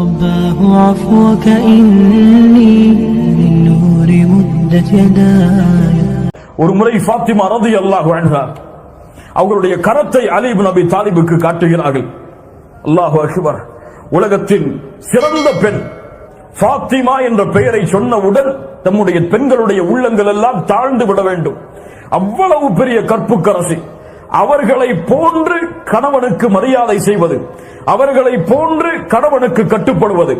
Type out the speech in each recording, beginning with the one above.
رباه عفوك إني من نور مدت يداي. ஒரு முறை ஃபாத்திமா ரலியல்லாஹு அன்ஹா அவர்களுடைய கரத்தை அலி இப்னு அபி தாலிபுக்கு காட்டுகிறார்கள். அல்லாஹு அக்பர். உலகத்தின் சிறந்த பெண் ஃபாத்திமா என்ற பெயரை சொன்னவுடன் நம்முடைய பெண்களுடைய உள்ளங்கள் எல்லாம் தாழ்ந்து விட வேண்டும். அவ்வளவு பெரிய கற்புக்கரசி. அவர்களை போன்று கணவனுக்கு மரியாதை செய்வது, அவர்களை போன்று கணவனுக்கு கட்டுப்படுவது,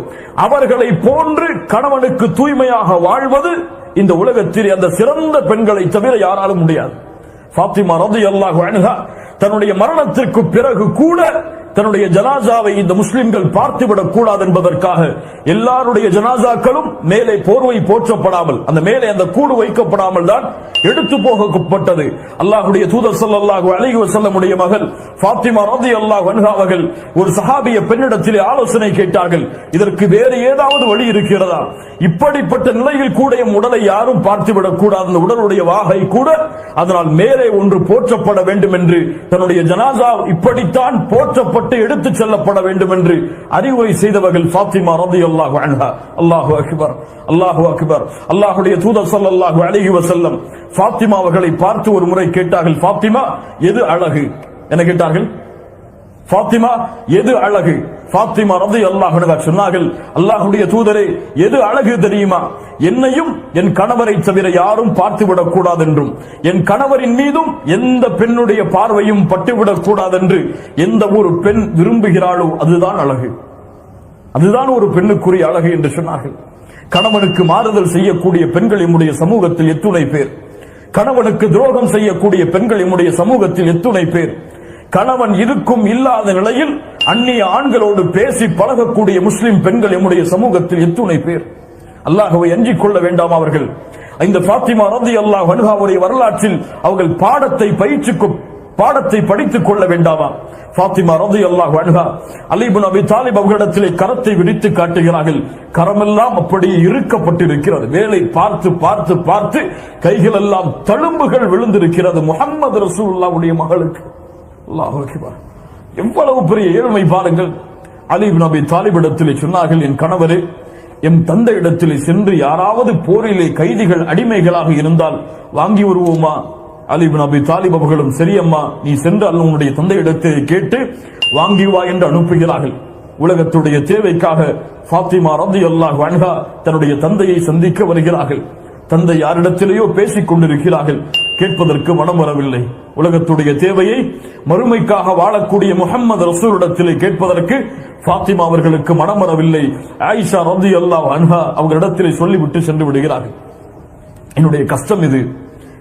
அவர்களை போன்று கணவனுக்கு தூய்மையாக வாழ்வது இந்த உலகத்தில் அந்த சிறந்த பெண்களை தவிர யாராலும் முடியாது. ஃபாத்திமா ரலியல்லாஹு அன்ஹா தன்னுடைய மரணத்திற்கு பிறகு கூட தன்னுடைய ஜனாசாவை இந்த முஸ்லிம்கள் பார்த்துவிடக் கூடாது என்பதற்காக எல்லாருடைய ஜனாசாக்களும் மேலே போர்வை போற்றப்படாமல், அந்த மேலே அந்த கூடு வைக்கப்படாமல் தான் எடுத்து போகப்பட்டது. அல்லாஹ்வுடைய தூதர் ஸல்லல்லாஹு அலைஹி வஸல்லம் உடைய மகள் ஃபாத்திமா ரலியல்லாஹு அன்ஹா அவர்கள் ஒரு சஹாபிய பெண்ணிடத்திலே ஆலோசனை கேட்டார்கள். இதற்கு வேறு ஏதாவது வழி இருக்கிறதா? இப்படிப்பட்ட நிலையில் கூட உடலை யாரும் பார்த்துவிடக் கூடாது, அந்த உடலுடைய வாகை கூட அதனால் மேலே ஒன்று போற்றப்பட வேண்டும் என்று, தன்னுடைய ஜனாசா இப்படித்தான் போற்றப்பட்டு எடுத்துச் செல்லப்பட வேண்டும் என்று அறிவுரை செய்தவர்கள் ஃபாத்திமா ரலியல்லாஹு அன்ஹா. அல்லாஹு அக்பர், அல்லாஹு அக்பர். அல்லாஹ்வுடைய தூதர் ஸல்லல்லாஹு அலைஹி வஸல்லம் ஃபாத்திமா அவர்களை பார்த்து ஒரு முறை கேட்டார்கள், ஃபாத்திமா எது அழகு என கேட்டார்கள். ஃபாத்திமா எது அழகு? ஃபாத்திமா ரலியல்லாஹு அன்ஹா சொன்னார்கள், அல்லாஹ்வுடைய தூதரே, எது அழகு தெரியுமா? என்னையும் என் கணவரை தவிர யாரும் பார்த்துவிடக் கூடாது என்றும், என் கணவரின் மீதும் எந்த பெண்ணுடைய பார்வையும் பட்டுவிடக் கூடாது என்று எந்த ஒரு பெண் விரும்புகிறாளோ அதுதான் அழகு, அதுதான் ஒரு பெண்ணுக்குரிய அழகு என்று சொன்னார்கள். கணவனுக்கு மாறுதல் செய்யக்கூடிய பெண்கள் நம்முடைய சமூகத்தில் எத்துணை பேர், கணவனுக்கு துரோகம் செய்யக்கூடிய பெண்கள் நம்முடைய சமூகத்தில் எத்துணை பேர், கணவன் இருக்கும் இல்லாத நிலையில் அந்நிய ஆண்களோடு பேசி பழகக்கூடிய முஸ்லிம் பெண்கள் நம்முடைய சமூகத்தில் எத்துணை பேர். அல்லாஹ்வை அஞ்சிக் கொள்ள வேண்டாம் அவர்கள்? இந்த ஃபாத்திமா ரலியல்லாஹு அன்ஹாவுடைய வரலாற்றில் அவர்கள் பாடத்தை படித்துக் கொள்ள வேண்டாமா? ஃபாத்திமா ரலியல்லாஹு அன்ஹா அலி இப்னு அபி தாலிப் அவர்களிடத்திலே கரத்தை விரித்து காட்டுகிறார்கள். கரமெல்லாம் அப்படியே இறுக்கப்பட்டிருக்கிறது. வேலை பார்த்து பார்த்து பார்த்து கைகள் எல்லாம் தழும்புகள் விழுந்திருக்கிறது முஹம்மது ரசூலுல்லாஹ்வுடைய மகளுக்கு. அல்லாஹு அக்பர். எவ்வளவு பெரிய ஏழ்மை பாருங்கள். அலி இப்னு அபி தாலிப் இடத்திலே சொன்னார்கள், என் கணவரே, எம் தந்தை இடத்திலே சென்று யாராவது போரிலே கைதிகள் அடிமைகளாக இருந்தால் வாங்கி வருவோமா? அலி இப்னு அபி தாலிப் அவர்களும் சரியம்மா, நீ சென்று உன்னுடைய தந்தை இடத்திலே கேட்டு வாங்கி வா என்று அனுப்புகிறார்கள். உலகத்துடைய தேவைக்காக ஃபாத்திமா ரலியல்லாஹு அன்ஹா தன்னுடைய தந்தையை சந்திக்க வருகிறார்கள். தந்தை யாரிடத்திலேயோ பேசிக் கொண்டிருக்கிறார்கள், கேட்பதற்கு மனம் வரவில்லை. உலகத்துடைய தேவையை மறுமைக்காக வாழக்கூடிய முஹம்மது ரசூலிடத்திலே கேட்பதற்கு ஃபாத்திமா அவர்களுக்கு மனம் வரவில்லை. ஆயிஷா ரலியல்லாஹு அன்ஹா அவர்களிடத்திலே சொல்லிவிட்டு சென்று விடுகிறார்கள். என்னுடைய கஷ்டம் இது,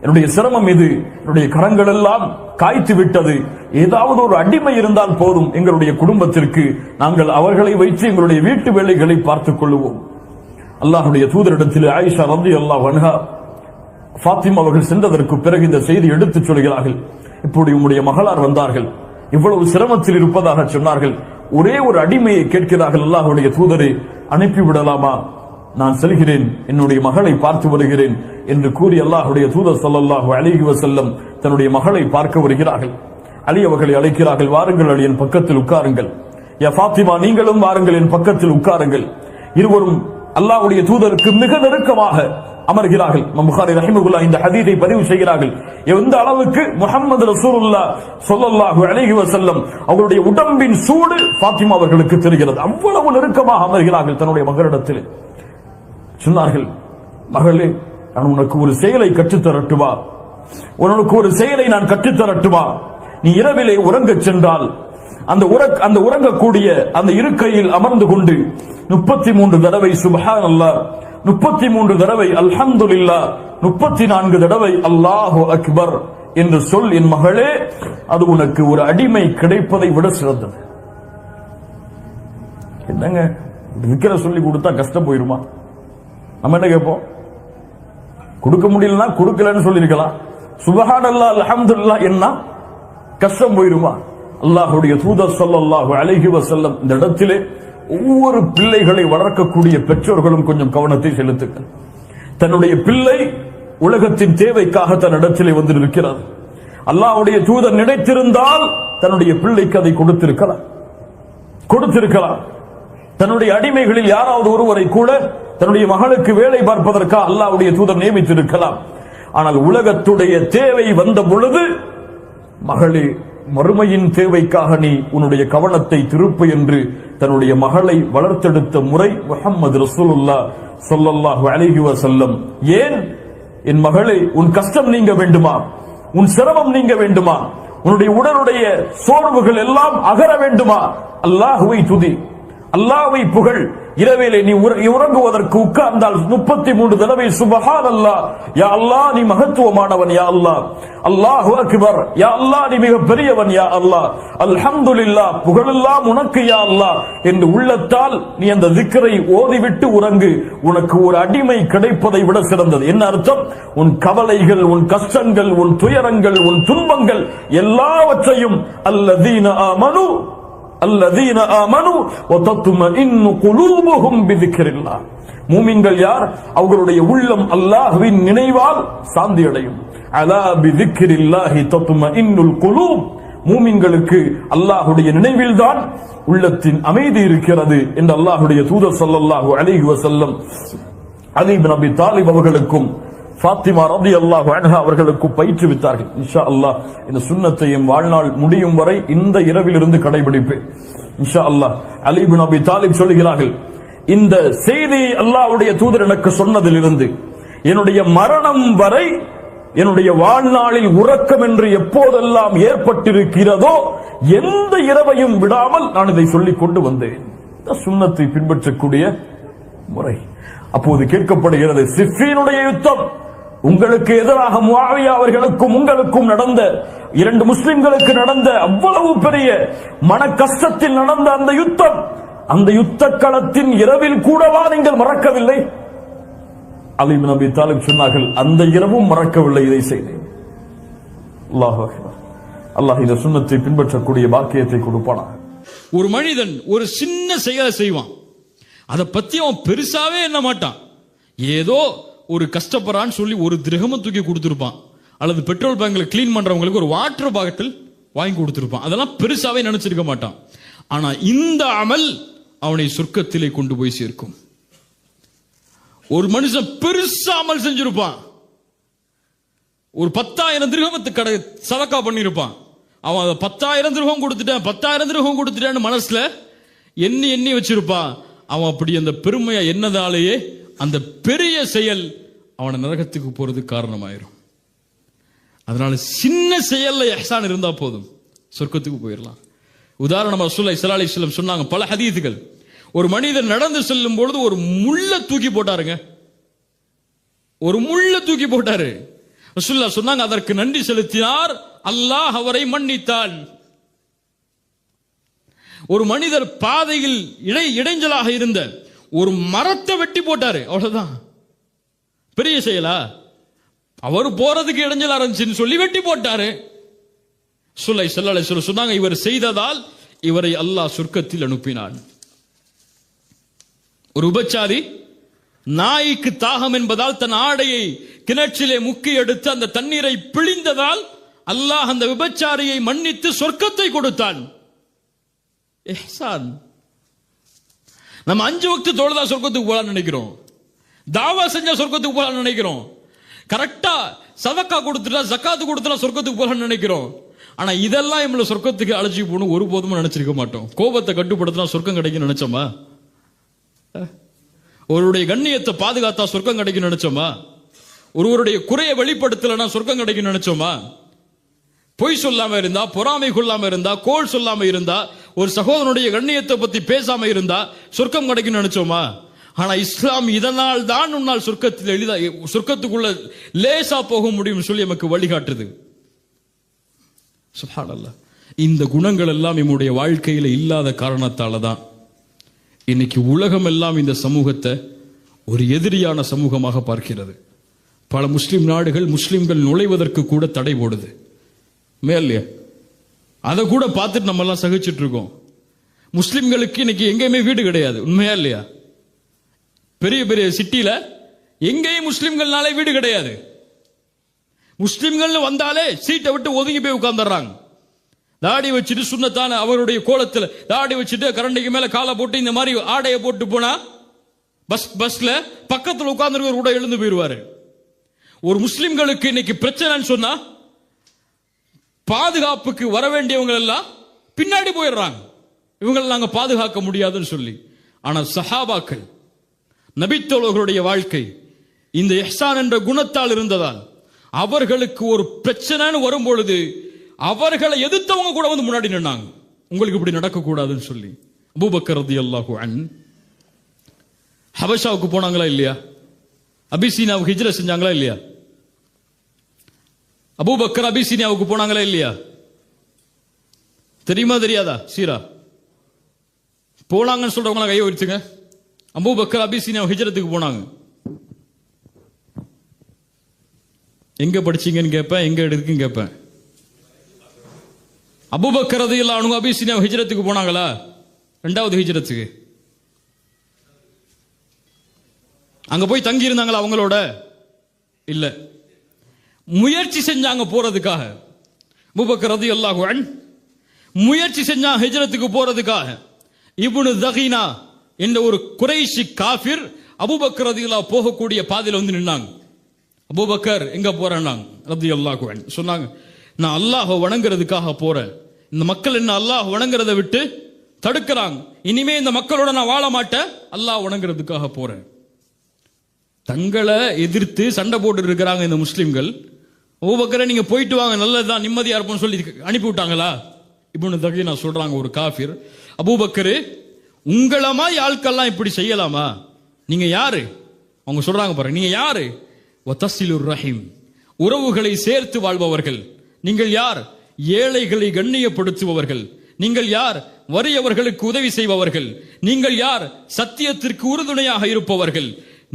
என்னுடைய சிரமம் இது, என்னுடைய கரங்கள் எல்லாம் காய்த்து விட்டது. ஏதாவது ஒரு அடிமை இருந்தால் போதும், எங்களுடைய குடும்பத்திற்கு நாங்கள் அவர்களை வைத்து எங்களுடைய வீட்டு வேலைகளை பார்த்துக் கொள்வோம். அல்லாஹ்வுடைய தூதரிடத்தில் ஆயிஷா ரலியல்லாஹு அன்ஹா ஃபாத்திமா அவர்கள் சென்றதற்கு பிறகு இந்த செய்தி எடுத்துச் சொல்கிறார்கள். இப்படி உம்முடைய மகளார் வந்தார்கள், இவ்வளவு சிரமத்தில் இருப்பதாக சொன்னார்கள். ஒரே ஒரு அடிமையை கேட்கிறார்கள். அல்லாஹ்வுடைய தூதரை அனுப்பிவிடலாமா? நான் செல்கிறேன், என்னுடைய மகளை பார்த்து வருகிறேன் என்று கூறி அல்லாஹ்வுடைய தூதர் ஸல்லல்லாஹு அலைஹி வஸல்லம் தன்னுடைய மகளை பார்க்க வருகிறார்கள். அலி அவர்களை அழைக்கிறார்கள், வாருங்கள் அலி, என் பக்கத்தில் உட்காருங்கள். யா ஃபாத்திமா, நீங்களும் வாருங்கள், என் பக்கத்தில் உட்காருங்கள். இருவரும் அல்லாஹ்வுடைய தூதருக்கு மிக நெருக்கமாக அமர்கிறார்கள். புகாரி ரஹிமஹுல்லாஹ் இந்த ஹதீஸை பதிவு செய்கிறார்கள். எந்த அளவுக்கு முஹம்மது ரசூலுல்லாஹ் ஸல்லல்லாஹு அலைஹி வஸல்லம் அவருடைய உடம்பின் சூடு ஃபாத்திமா அவர்களுக்கு தெரிகிறது. அவ்வளவு நெருக்கமாக அமர்கிறார்கள் தன்னுடைய மகளிடத்தில். சொன்னார்கள், மகளே, நான் உனக்கு ஒரு செயலை கற்றுத்தரட்டுமா? உனக்கு ஒரு செயலை நான் கற்றுத்தரட்டுமா? நீ இரவிலே உறங்கச் சென்றால் அந்த உறங்கக்கூடிய அந்த இருக்கையில் அமர்ந்து கொண்டு 33 தடவை சுப்ஹானல்லாஹ், 33 தடவை அல்ஹம்துலில்லாஹ், 34 தடவை அல்லாஹு அக்பர் என்று சொல் என் மகளே, அது உனக்கு ஒரு அடிமை கிடைப்பதை விட சிறந்தது. என்னங்க விக்கிர சொல்லி கொடுத்தா கஷ்டம் போயிருமா? நம்ம என்ன கேட்போம்? கொடுக்க முடியலன்னா கொடுக்கலன்னு சொல்லிருக்கலாம். சுப்ஹானல்லாஹ் அல்ஹம்துலில்லாஹ் என்ன கஷ்டம் போயிருமா? அல்லாஹ்வுடைய தூதர் ஸல்லல்லாஹு அலைஹி வஸல்லம் இந்த இடத்திலே ஒவ்வொரு பிள்ளைகளை வளர்க்கக்கூடிய பெற்றோர்களும் கொஞ்சம் கவனத்தை செலுத்துங்கள். தன்னுடைய பிள்ளை உலகத்தின் தேவைக்காக தன் இடத்திலே வந்திருக்கிறது. அல்லாஹ்வுடைய தூதர் நினைத்திருந்தால் தன்னுடைய பிள்ளைக்கு அதை கொடுத்திருக்கலாம். தன்னுடைய அடிமைகளில் யாராவது ஒருவரை கூட தன்னுடைய மகளுக்கு வேலை பார்ப்பதற்காக அல்லாஹ்வுடைய தூதர் நியமித்திருக்கலாம். ஆனால் உலகத்துடைய தேவை வந்த பொழுது, மகளே, மறுமையின் தேவைக்காக நீ உன்னுடைய கவனத்தை திருப்பு என்று தன்னுடைய மகளை வளர்த்தெடுத்த முறை முஹம்மது ரசூலுல்லாஹ் ஸல்லல்லாஹு அலைஹி வஸல்லம். ஏன்? என் மகளே, உன் கஷ்டம் நீங்க வேண்டுமா, உன் சிரமம் நீங்க வேண்டுமா, உன்னுடைய உடலுடைய சோர்வுகள் எல்லாம் அகர வேண்டுமா, அல்லாஹ்வை துதி, அல்லாஹ்வை புகழ். இரவேளை நீ உறங்குவதற்கு உட்கார்ந்தால் 33 தடவை சுப்ஹானல்லாஹ், யா அல்லாஹ் நீ மகத்துவமானவன், யா அல்லாஹ், அல்லாஹு அக்பர், யா அல்லாஹ் நீ மிக பெரியவன், யா அல்லாஹ், அல்ஹம்துலில்லாஹ், புகழெல்லாம் உனக்கு யா அல்லாஹ் என்று உள்ளத்தால் நீ அந்த திக்ரை ஓதிவிட்டு உறங்கு. உனக்கு ஒரு அடிமை கிடைப்பதை விட சிறந்தது. என்ன அர்த்தம்? உன் கவலைகள், உன் கஷ்டங்கள், உன் துயரங்கள், உன் துன்பங்கள் எல்லாவற்றையும் அல்லதீன ஆமனு அல்லதீன ஆமனு வதத்மஇன்னு குலூபுஹும் பிதிக்ரில்லாஹ். மூமின்கள் யார்? அவர்களுடைய உள்ளம் அல்லாஹ்வின் நினைவால் சாந்தி அடையும். அலா பிதிக்ரில்லாஹி தத்மஇன்னுல் குலூப். மூமின்களுக்கு அல்லாஹ்வுடைய நினைவில்தான் உள்ளத்தின் அமைதி இருக்கிறது என்று அல்லாஹ்வுடைய தூதர் ஸல்லல்லாஹு அலைஹி வஸல்லம் அலி இப்னு அபி தாலிப் அவர்களுக்கும் ஃபாத்திமா ரலியல்லாஹு அன்ஹா அவர்களுக்கு பயிற்றுவித்தார்கள். இன்ஷா அல்லாஹ் இந்த சுன்னத்தை என் வாழ்நாள் முடியும் வரை இந்த இரவிலிருந்து கடைபிடிப்பேன் இன்ஷா அல்லாஹ். அலி இப்னு அபி தாலிப் சொல்கிறார்கள், இந்த செய்தி அல்லாஹ்வுடைய தூதர் எனக்கு சொன்னதிலிருந்து என்னுடைய மரணம் வரை என்னுடைய வாழ்நாளில் உறக்கம் என்று எப்போதெல்லாம் ஏற்பட்டிருக்கிறதோ எந்த இரவையும் விடாமல் நான் இதை சொல்லிக் கொண்டு வந்தேன். இந்த சுன்னத்தை பின்பற்றக்கூடிய முறை. அப்போது கேட்கப்படுகிறது, சிஃபீனுடைய யுத்தம் உங்களுக்கு எதிராக முஆவியா அவர்களுக்கும் உங்களுக்கும் நடந்த, 2 முஸ்லிம்களுக்கு நடந்த அவ்வளவு பெரிய மன கஷ்டத்தில் நடந்த அந்த யுத்தம், அந்த யுத்த களத்தின் இரவில் கூடவா நீங்கள் மறக்கவில்லை? அலி இப்னு அபி தாலிப் சொன்னார்கள், அந்த இரவும் மறக்கவில்லை, இதை செய்தேன். அல்லாஹு அக்பர். அல்லாஹ் இந்த சுன்னத்தை பின்பற்றக்கூடிய பாக்கியத்தை கொடுப்பானாக. ஒரு மனிதன் ஒரு சின்ன செயலை செய்வான், அதை பத்தி அவன் பெருசாவே எண்ண மாட்டான். ஏதோ ஒரு கஷ்டப்படுறான்னு சொல்லி ஒரு திரகமம் தூக்கி கொடுத்திருப்பான், அல்லது பெட்ரோல் பேங்க்ல கிளீன் பண்றவங்களுக்கு ஒரு வாட்டர் பாட்டில் வாங்கி கொடுத்திருப்பான். அதெல்லாம் பெருசாவே நினைச்சிருக்க மாட்டான். ஆனா இந்த அமல் அவனை சொர்க்கத்திலே கொண்டு போய் சேர்க்கும். ஒரு மனுஷன் பெருசா அமல் செஞ்சிருப்பான், ஒரு 10,000 திரகமத்து கடை சதக்கா பண்ணிருப்பான். அவன் 10,000 திரகம் கொடுத்துட்டேன், 10,000 திரகம் கொடுத்துட்டேன்னு மனசுல எண்ணி எண்ணி வச்சிருப்பான். அவன் அப்படி அந்த பெருமையா என்னதாலேயே அந்த பெரிய செயல் அவனை நரகத்துக்கு போறது காரணமாயிரும். அதனால சின்ன செயல்ல இஹ்சான் இருந்தா போதும், சொர்க்கத்துக்கு போயிடலாம். உதாரணமா ரசூலுல்லாஹி ஸல்லல்லாஹு அலைஹி வஸல்லம் சொன்னாங்க, பல ஹதீதுகள். ஒரு மனிதன் நடந்து செல்லும் பொழுது ஒரு முள்ள தூக்கி போட்டாருங்க, ஒரு முள்ள தூக்கி போட்டாரு. ரசூலுல்லாஹ் சொன்னாங்க, அதற்கு நன்றி செலுத்தினார், அல்லாஹ் அவரை மன்னித்தான். ஒரு மனிதர் பாதையில் இடைஞ்சலாக இருந்த ஒரு மரத்தை வெட்டி போட்டாரு, அவ்வளவுதான். பெரிய செயலா? அவர் போறதுக்கு இடைஞ்சலா இருந்துச்சுன்னு சொல்லி வெட்டி போட்டாரு. ஸல்லல்லாஹு அலைஹி வஸல்லம் சொன்னாங்க, இவர் செய்ததால் இவரை அல்லாஹ் சொர்க்கத்தில் அனுப்பினான். ஒரு உபச்சாரி நாய்க்கு தாகம் என்பதால் தன் ஆடையை கிணற்றிலே முக்கி எடுத்து அந்த தண்ணீரை பிழிந்ததால் அல்லாஹ் அந்த விபச்சாரியை மன்னித்து சொர்க்கத்தை கொடுத்தான். இஹ்சான். நம்ம 5 வக்து தொழுதா சொர்க்கத்துக்கு போலாம்னு நினைக்கிறோம், தாவா செஞ்சா சொர்க்கத்துக்கு போலாம்னு நினைக்கிறோம், கரெக்டா சதக்கா கொடுத்துட்டா ஜக்காத்து கொடுத்துட்டா சொர்க்கத்துக்கு போலாம்னு நினைக்கிறோம். ஆனா இதெல்லாம் நம்மள சொர்க்கத்துக்கு அழைச்சி போகணும் ஒருபோதும் நினைச்சிருக்க மாட்டோம். கோபத்தை கட்டுப்படுத்தினா சொர்க்கம் கிடைக்கும் நினைச்சோமா? ஒருவருடைய கண்ணியத்தை பாதுகாத்தா சொர்க்கம் கிடைக்கும் நினைச்சோமா? ஒருவருடைய குறையை வெளிப்படுத்தலனா சொர்க்கம் கிடைக்கும் நினைச்சோமா? பொய் சொல்லாம இருந்தா, பொறாமை கொள்ளாம இருந்தா, கோள் சொல்லாம இருந்தா, ஒரு சகோதரனுடைய கண்ணியத்தை பத்தி பேசாம இருந்தா சொர்க்கம் கிடைக்கும் நினைச்சோமா? ஆனா இஸ்லாம் இதனால் தான் உன்னால் சொர்க்கத்தில் எளிதா சொர்க்கத்துக்குள்ள லேசா போக முடியும் சொல்லி நமக்கு வழிகாட்டுது. சுப்ஹானல்லாஹ். இந்த குணங்கள் எல்லாம் நம்முடைய வாழ்க்கையில இல்லாத காரணத்தால தான் இன்னைக்கு உலகம் எல்லாம் இந்த சமூகத்தை ஒரு எதிரியான சமூகமாக பார்க்கிறது. பல முஸ்லிம் நாடுகள் முஸ்லிம்கள் நுழைவதற்கு கூட தடை போடுது. மேலே அதை கூட பார்த்துட்டு நம்ம எல்லாம் சகிச்சுட்டு இருக்கோம். முஸ்லிம்களுக்கு இன்னைக்கு எங்கேயுமே வீடு கிடையாது, உண்மையா இல்லையா? பெரிய பெரிய சிட்டியில எங்கேயும் முஸ்லிம்கள்னாலே வீடு கிடையாது. முஸ்லிம்கள் வந்தாலே சீட்டை விட்டு ஒதுங்கி போய் உட்கார்ந்துடுறாங்க. தாடி வச்சுட்டு சுண்ணத்தான அவருடைய கோலத்துல தாடி வச்சுட்டு கரண்டிக்கு மேல காலை போட்டு இந்த மாதிரி ஆடையை போட்டு போனா பஸ்ல பக்கத்துல உட்கார்ந்து கூட எழுந்து போயிருவாரு. ஒரு முஸ்லிம்களுக்கு இன்னைக்கு பிரச்சனைன்னு சொன்னா பாதுகாப்புக்கு வர வேண்டியவங்க எல்லாம் பின்னாடி போயிடுறாங்க, இவங்களை நாங்க பாதுகாக்க முடியாதுன்னு சொல்லி. ஆனா சஹாபாக்கள் நபித்தோழர்களுடைய வாழ்க்கை இந்த இஹ்சான் என்ற குணத்தால் இருந்ததால் அவர்களுக்கு ஒரு பிரச்சனைன்னு வரும் பொழுது அவர்களை எதிர்த்தவங்க கூட வந்து முன்னாடி நின்னாங்க, உங்களுக்கு இப்படி நடக்க கூடாதுன்னு சொல்லி. அபூபக்கர் ரலியல்லாஹு அன்ஹு ஹபஷாவுக்கு போனாங்களா இல்லையா? அபிசீனியாவுக்கு ஹிஜ்ரத் செஞ்சாங்களா இல்லையா? அபூபக்கர் அபிசீனியாவுக்கு போனாங்களா இல்லையா? தெரியுமா தெரியாதா? சீரா போனாங்கன்னு சொல்றவங்க கையை உயர்த்துங்க. அபூபக்கர் அபிசீனியா ஹிஜ்ரத்துக்கு போனாங்க. எங்க படிச்சீங்கன்னு கேட்பேன், எங்க எடுக்குன்னு கேட்பேன். அபூபக்கர் ரலியல்லாஹு அன்ஹு அபிசீனியா ஹிஜ்ரத்துக்கு போனாங்களா? இரண்டாவது ஹிஜ்ரத்துக்கு அங்க போய் தங்கி இருந்தாங்களா அவங்களோட? இல்ல, முயற்சி செஞ்சாங்க போறதுக்காக. அபூபக்கர் ரலியல்லாஹு அன்ஹு முயற்சி செஞ்சாங்க ஹிஜ்ரத்துக்கு போறதுக்காக. இப்னு தகீனா என்ற ஒரு குறைஷி காஃபிர் அபூபக்கர் ரலியல்லாஹு போகக்கூடிய பாதையில வந்து நின்னாங்க. அபூபக்கர் எங்க போறேன்னாங்க. ரலியல்லாஹு அன்ஹு சொன்னாங்க, நான் அல்லாஹ்வை வணங்குறதுக்காக போறேன். இந்த மக்கள் என்ன அல்லாஹ் வணங்குறதை விட்டு தடுக்கிறாங்க, இனிமே இந்த மக்களோட நான் வாழ மாட்டேன், அல்லாஹ் வணங்குறதுக்காக போறேன். தங்களை எதிர்த்து சண்டை போட்டு இருக்கிறாங்க இந்த முஸ்லிம்கள். அபூபக்கரை நீங்க போயிட்டு வாங்க, நல்லதுதான், நிம்மதியா இருப்போம்னு சொல்லி அனுப்பி விட்டாங்களா? இப்னு தகீனா சொல்றாங்க, ஒரு காஃபிர், அபூபக்கர் உங்கள மாதிரி ஆட்கள்லாம் இப்படி செய்யலாமா? நீங்க யாரு? அவங்க சொல்றாங்க பாருங்க, நீங்க யாரு? வதஸிலுர் ரஹீம், உறவுகளை சேர்த்து வாழ்பவர்கள். நீங்கள் யார்? ஏழைகளை கண்ணியப்படுத்துபவர்கள். நீங்கள் யார்? வறியவர்களுக்கு உதவி செய்பவர்கள். நீங்கள் யார்? சத்தியத்திற்கு உறுதுணையாக இருப்பவர்கள்.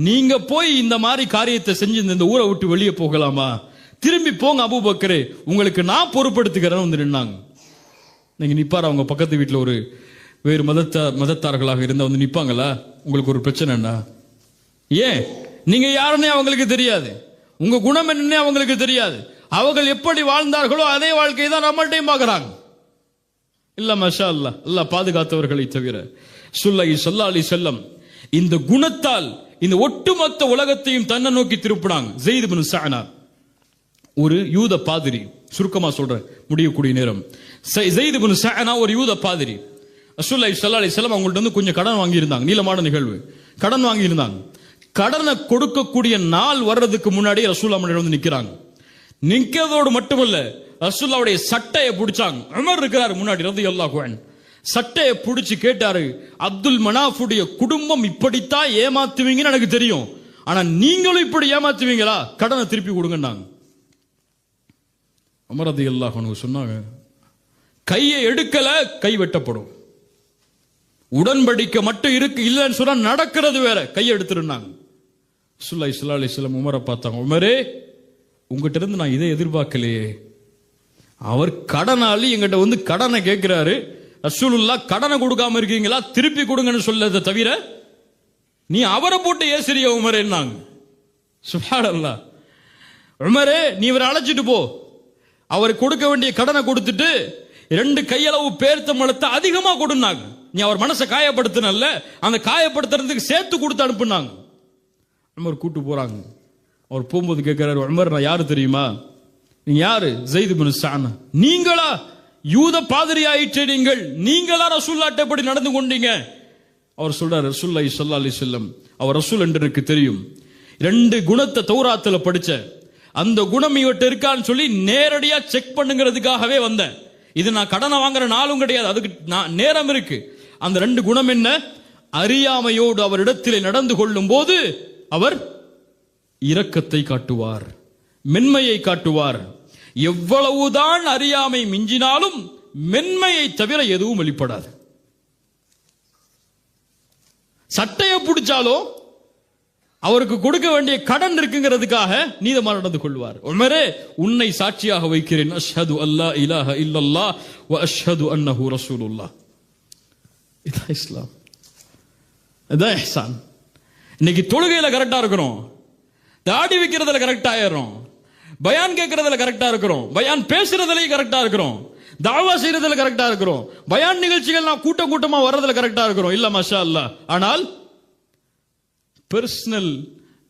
நீங்க போய் இந்த மாதிரி காரியத்தை செஞ்சு இந்த ஊரை விட்டு வெளியே போகலாமா? திரும்பி போங்க அபூபக்கர், உங்களுக்கு நான் பொறுப்படுத்துகிறேன் வந்து நின்னாங்க. நீங்க நிப்பாரு, அவங்க பக்கத்து வீட்டில் ஒரு வேறு மதத்தார்களாக இருந்தா வந்து நிப்பாங்களா? உங்களுக்கு ஒரு பிரச்சனைன்னா ஏன்? நீங்க யாருன்னே அவங்களுக்கு தெரியாது, உங்க குணம் என்னன்னே அவங்களுக்கு தெரியாது. அவர்கள் எப்படி வாழ்ந்தார்களோ அதே வாழ்க்கையை தான் நம்மள்டையும் பார்க்கறாங்க. இல்ல மாஷா அல்லாஹ், அல்லாஹ் பாதுகாத்தவர்களை தவிர. ஸல்லல்லாஹு அலைஹி வஸல்லம் இந்த குணத்தால் இந்த ஒட்டுமொத்த உலகத்தையும் தன்னை நோக்கி திருப்பினாங்க. ஸைத் இப்னு ஸஅனா ஒரு யூத பாதிரி, சுருக்கமா சொல்றேன் முடியக்கூடிய நேரம். ஸைத் இப்னு ஸஅனா ஒரு யூத பாதிரி. ரசூலுல்லாஹி ஸல்லல்லாஹு அலைஹி வஸல்லம் அவங்கள்ட்ட வந்து கொஞ்சம் கடன் வாங்கி இருந்தாங்க. நீளமான நிகழ்வு, கடன் வாங்கி இருந்தாங்க. கடனை கொடுக்கக்கூடிய நாள் வர்றதுக்கு முன்னாடி ரசூலுல்லாஹ் முன்னாடி வந்து நிக்கிறாங்க. நிக்கிறதோடு மட்டுமல்ல, ரசூலுல்லாஹ்வுடைய சட்டையை பிடிச்சாங்க. உமர் இருக்கிறார் முன்னாடி ரலியல்லாஹு அன்ஹு. சட்டையை பிடிச்சு கேட்டாரு, அப்துல் மனாஃபுடைய குடும்பம் இப்படித்தான் ஏமாத்துவீங்கன்னு எனக்கு தெரியும், ஆனா நீங்களும் இப்படி ஏமாத்துவீங்களா? கடனை திருப்பி கொடுங்கன்னாங்க. உமர் ரலியல்லாஹு அன்ஹு சொன்னாங்க, கையை எடுக்கல கை வெட்டப்படும். உடன்படிக்கை மட்டும் இருக்கு, இல்லைன்னு சொன்னா நடக்கிறது வேற, கையை எடுத்துருந்தாங்க. ரசூலுல்லாஹி ஸல்லல்லாஹு அலைஹி வஸல்லம் உமரை பார்த்தாங்க, உமரே உங்ககிட்ட இருந்து நான் இதை எதிர்பார்க்கலையே. அவர் கடனாளி எங்கிட்ட வந்து கடனை கேட்கிறாரு, ரசூலுல்லாஹ் கடனை கொடுக்காம இருக்கீங்களா, திருப்பி கொடுங்கன்னு சொல்லதை தவிர நீ அவரை போட்டு ஏசிரிய உமரேன்னாங்க. சுப்ஹானல்லாஹ். உமரே நீ இவரை அழைச்சிட்டு போ, அவருக்கு கொடுக்க வேண்டிய கடனை கொடுத்துட்டு 2 கையளவு பேர்த்தம்பழத்தை அதிகமா கொடுனாங்க. நீ அவர் மனசை காயப்படுத்தினல்ல, அந்த காயப்படுத்துறதுக்கு சேர்த்து கொடுத்து அனுப்புனாங்க. உமர் கூட்டு போறாங்க. அவர் போகும்போது கேட்கிறாரு, உமர் நான் யாரு தெரியுமா? நீங்க யாரு? ஸைத் இப்னு ஸஅனா. நீங்களா? யூத பாதிரி ஆயிற்று நீங்கள், நீங்களா ரசூலுல்லாஹ்ட்ட எப்படி நடந்து கொண்டீங்க? அவர் சொல்றாரு, ரசூலுல்லாஹி ஸல்லல்லாஹு அலைஹி வஸல்லம் அவர் ரசூல் என்று எனக்கு தெரியும். 2 குணத்தை தௌராத்துல படிச்ச, அந்த குணம் இவட்ட இருக்கான்னு சொல்லி நேரடியா செக் பண்ணுங்கிறதுக்காகவே வந்தேன். இது நான் கடனை வாங்குற நாளும் கிடையாது, அதுக்கு நேரம் இருக்கு. அந்த 2 குணம் என்ன? அறியாமையோடு அவரிடத்திலே நடந்து கொள்ளும் போது அவர் இரக்கத்தை காட்டுவார், மென்மையை காட்டுவார். எவ்வளவுதான் அறியாமை மிஞ்சினாலும் மென்மையை தவிர எதுவும் வெளிப்படாது. சட்டையை பிடிச்சாலும் அவருக்கு கொடுக்க வேண்டிய கடன் இருக்குங்கிறதுக்காக நீதமாக நடந்து கொள்வார். உமரே உன்னை சாட்சியாக வைக்கிறேன், அஷ்ஹது அல்லா இலாஹ இல்லல்லாஹ் வ அஷ்ஹது அன்னஹு ரசூலுல்லாஹ். இதான் இஸ்லாம், இதான் இஹ்சான். இன்னைக்கு தொழுகையில கரெக்டா இருக்கிறோம், தாடி வைக்கிறதுல கரெக்டா ஆயிரும், பயான் கேட்கறதுல கரெக்டா இருக்கிறோம், பயான் பேசுறதுலயும் கரெக்டா இருக்கிறோம், தாவா செய்யறதுல கரெக்டா இருக்கிறோம், பயான் நிகழ்ச்சிகள் நான் கூட்டம் கூட்டமா வர்றதுல கரெக்டா இருக்கிறோம், இல்ல மாஷா அல்லாஹ். ஆனால் பர்சனல்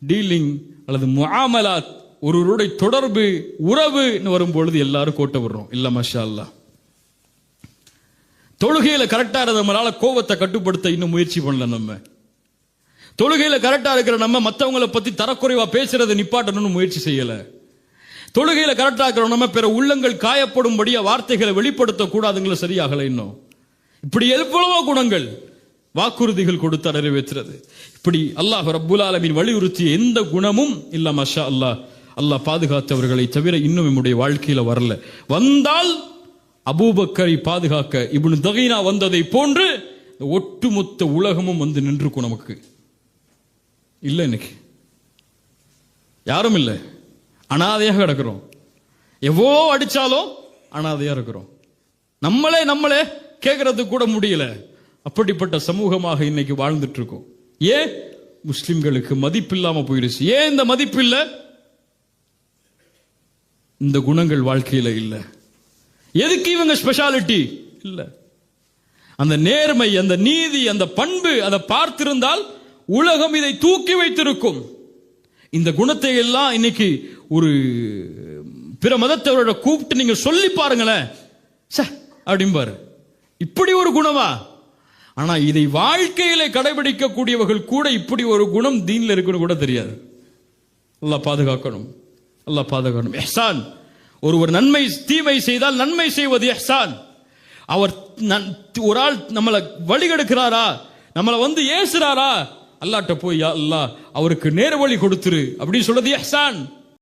டீலிங் அல்லது முஆமலாத், ஒருவருடைய தொடர்பு உறவு வரும்பொழுது எல்லாரும் கோட்டை விடுறோம், இல்ல மாஷா அல்லாஹ். தொழுகையில கரெக்டா இருந்த நம்மளால கோபத்தை கட்டுப்படுத்த இன்னும் முயற்சி பண்ணல. நம்ம தொழுகையில கரெக்டா இருக்கிற நம்ம மற்றவங்களை பத்தி தரக்குறைவா பேசுறதை நிப்பாட்டணும்னு முயற்சி செய்யல. தொழுகையில கரெக்டா இருக்கிற நம்ம பிற உள்ளங்கள் காயப்படும்படியா வார்த்தைகளை வெளிப்படுத்த கூடாதுங்களை சரியாகல. இன்னும் இப்படி எவ்வளவோ குணங்கள் வாக்குறுதிகள் கொடுத்து நிறைவேற்றுறது, இப்படி அல்லாஹ் ரப்புல் ஆலமீன் வலியுறுத்திய எந்த குணமும் இல்ல மாஷா அல்லாஹ். அல்லாஹ் பாதுகாத்தவர்களை தவிர இன்னும் நம்முடைய வாழ்க்கையில வரல. வந்தால் அபூபக்கரை பாதுகாக்க இப்னு தகீனா வந்ததை போன்று ஒட்டுமொத்த உலகமும் வந்து நின்றுக்கும். நமக்கு இல்ல, இன்னைக்கு யாரும் இல்ல, அனாதையாக கிடக்கிறோம். எவ்வளோ அடிச்சாலும் அனாதையா இருக்கிறோம். நம்மளே கேட்கறதுக்கு கூட முடியல. அப்படிப்பட்ட சமூகமாக இன்னைக்கு வாழ்ந்துட்டு இருக்கோம். ஏன்? முஸ்லிம்களுக்கு மதிப்பில்லாம போயிடுச்சு. ஏன் இந்த மதிப்பு இல்ல? இந்த குணங்கள் வாழ்க்கையில இல்ல. எதுக்கு இவங்க ஸ்பெஷாலிட்டி இல்ல? அந்த நேர்மை, அந்த நீதி, அந்த பண்பு, அதை பார்த்திருந்தால் உலகம் இதை தூக்கி வைத்திருக்கும். இந்த குணத்தை எல்லாம் இன்னைக்கு ஒரு பிற மதத்தவரோட கூப்பிட்டு நீங்க சொல்லி பாருங்களேன், அப்படிம்பாரு, இப்படி ஒரு குணமா? ஆனா இதை வாழ்க்கையில கடைபிடிக்க கூடியவர்கள் கூட இப்படி ஒரு குணம் தீன்ல இருக்குன்னு கூட தெரியாது. அல்லாஹ் பாதுகாக்கணும், அல்லாஹ் பாதுகாக்கணும். இஹ்சான், ஒருவர் நன்மை தீமை செய்தால் நன்மை செய்வது இஹ்சான். அவர் ஒரு ஆள் நம்மளை வழிகெடுக்கிறாரா, நம்மளை வந்து ஏசுறாரா, அல்லாஹ்ட்ட போய் யா அல்லாஹ் அவருக்கு நேர்வழி கொடுத்துரு அப்படின்னு சொல்றது இஹ்சான்.